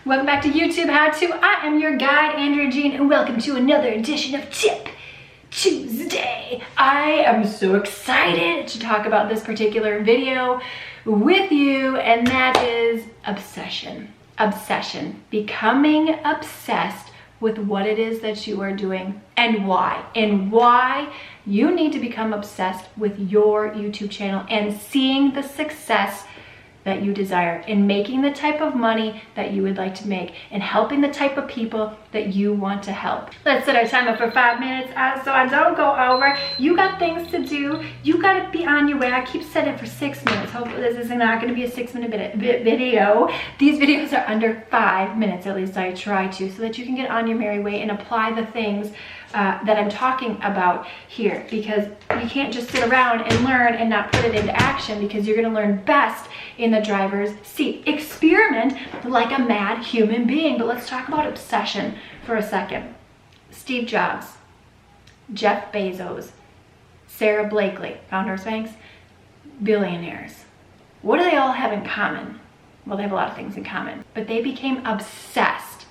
Welcome back to YouTube How To. I am your guide, Andrea Jean, and welcome to another edition of Tip Tuesday. I am so excited to talk about this particular video with you, and that is obsession. Obsession. Becoming obsessed with what it is that you are doing and why. And why you need to become obsessed with your YouTube channel and seeing the success that you desire, in making the type of money that you would like to make, and helping the type of people that you want to help. Let's set our timer for 5 minutes so I don't go over. You got things to do. You got to be on your way. I keep setting it for 6 minutes. Hopefully this is not going to be a 6-minute video. These videos are under 5 minutes, at least I try to, so that you can get on your merry way and apply the things that I'm talking about here, because you can't just sit around and learn and not put it into action, because you're going to learn best in the driver's seat. Experiment like a mad human being. But let's talk about obsession for a second. Steve Jobs, Jeff Bezos, Sarah Blakely, founders banks, billionaires. What do they all have in common? Well, they have a lot of things in common, but they became obsessed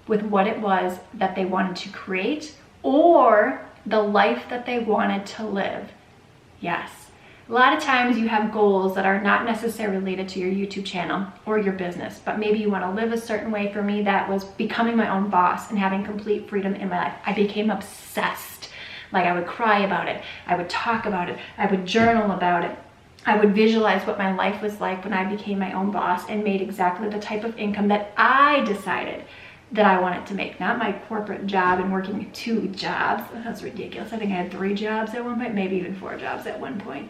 with what it was that they wanted to create or the life that they wanted to live. Yes. A lot of times you have goals that are not necessarily related to your YouTube channel or your business, but maybe you want to live a certain way. For me, that was becoming my own boss and having complete freedom in my life. I became obsessed. Like, I would cry about it. I would talk about it. I would journal about it. I would visualize what my life was like when I became my own boss and made exactly the type of income that I decided that I wanted to make, not my corporate job and working 2 jobs. That's ridiculous. I think I had 3 jobs at one point, maybe even 4 jobs at one point.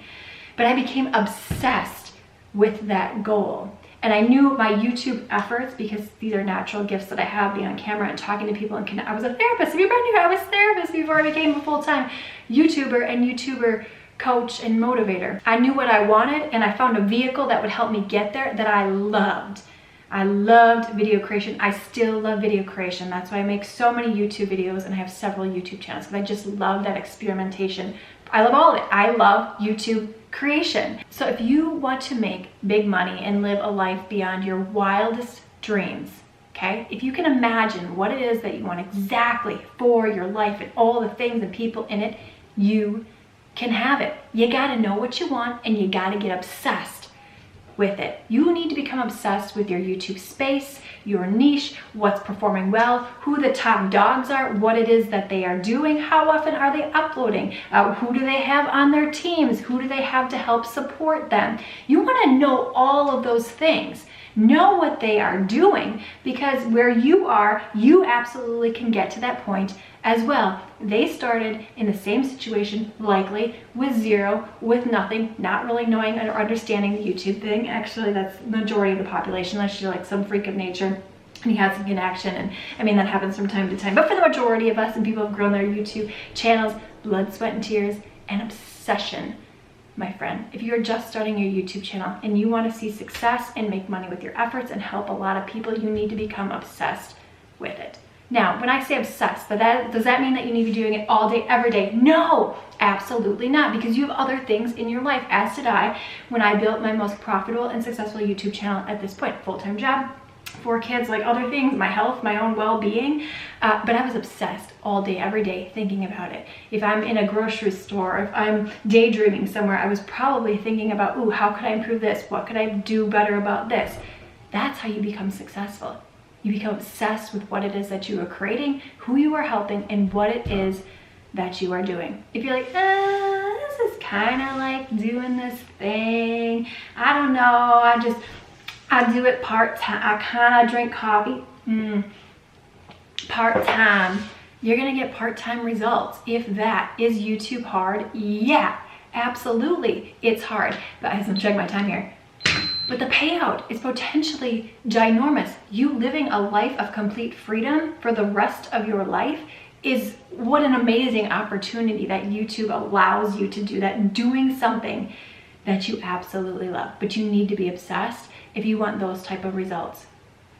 But I became obsessed with that goal. And I knew my YouTube efforts, because these are natural gifts that I have, being on camera and talking to people. And I was a therapist. If you're brand new, I was a therapist before I became a full-time YouTuber and YouTuber coach and motivator. I knew what I wanted, and I found a vehicle that would help me get there that I loved. I loved video creation. I still love video creation. That's why I make so many YouTube videos, and I have several YouTube channels, because I just love that experimentation. I love all of it. I love YouTube creation. So if you want to make big money and live a life beyond your wildest dreams, okay? If you can imagine what it is that you want exactly for your life and all the things and people in it, you can have it. You gotta know what you want, and you gotta get obsessed with it. You need to become obsessed with your YouTube space, your niche, what's performing well, who the top dogs are, what it is that they are doing, how often are they uploading, who do they have on their teams, who do they have to help support them. You want to know all of those things. Know what they are doing, because where you are, you absolutely can get to that point as well. They started in the same situation, likely with zero, with nothing, not really knowing or understanding the YouTube thing. Actually, that's the majority of the population, unless you're like some freak of nature and you had some connection. And I mean, that happens from time to time. But for the majority of us, and people have grown their YouTube channels, blood, sweat, and tears, and obsession. My friend, if you're just starting your YouTube channel and you want to see success and make money with your efforts and help a lot of people, you need to become obsessed with it. Now, when I say obsessed, does that mean that you need to be doing it all day, every day? No, absolutely not, because you have other things in your life, as did I when I built my most profitable and successful YouTube channel at this point. Full-time job, 4 kids, like other things, my health, my own well-being, but I was obsessed all day, every day, thinking about it. If I'm in a grocery store, if I'm daydreaming somewhere, I was probably thinking about, ooh, how could I improve this? What could I do better about this? That's how you become successful. You become obsessed with what it is that you are creating, who you are helping, and what it is that you are doing. If you're like, this is kind of like doing this thing, I don't know, I do it part-time, I kind of drink coffee, part-time, you're gonna get part-time results. If that is YouTube hard, yeah, absolutely, it's hard. But I have to check my time here. But the payout is potentially ginormous. You living a life of complete freedom for the rest of your life is what an amazing opportunity that YouTube allows you to do that, doing something that you absolutely love. But you need to be obsessed if you want those type of results.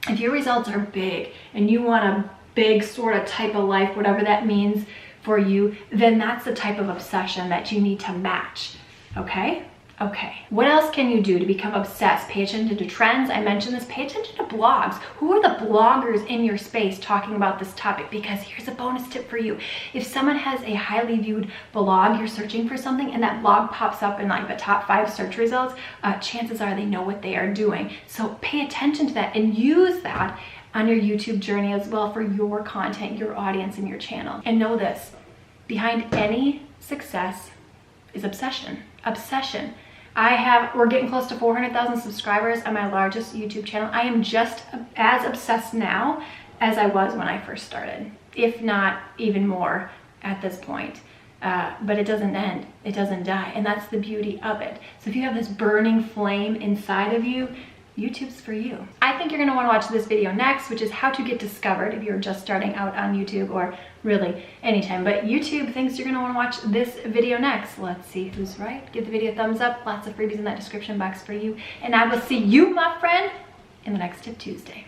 If your results are big and you want a big sort of type of life, whatever that means for you, then that's the type of obsession that you need to match, okay? Okay, what else can you do to become obsessed? Pay attention to trends. I mentioned this. Pay attention to blogs. Who are the bloggers in your space talking about this topic? Because here's a bonus tip for you. If someone has a highly viewed blog, you're searching for something and that blog pops up in like the top 5 search results, chances are they know what they are doing. So pay attention to that and use that on your YouTube journey as well for your content, your audience, and your channel. And know this, behind any success is obsession. Obsession. We're getting close to 400,000 subscribers on my largest YouTube channel. I am just as obsessed now as I was when I first started, if not even more at this point. But it doesn't end, it doesn't die, and that's the beauty of it. So if you have this burning flame inside of you, YouTube's for you. I think you're gonna wanna watch this video next, which is how to get discovered if you're just starting out on YouTube, or really anytime. But YouTube thinks you're gonna wanna watch this video next. Let's see who's right. Give the video a thumbs up. Lots of freebies in that description box for you. And I will see you, my friend, in the next Tip Tuesday.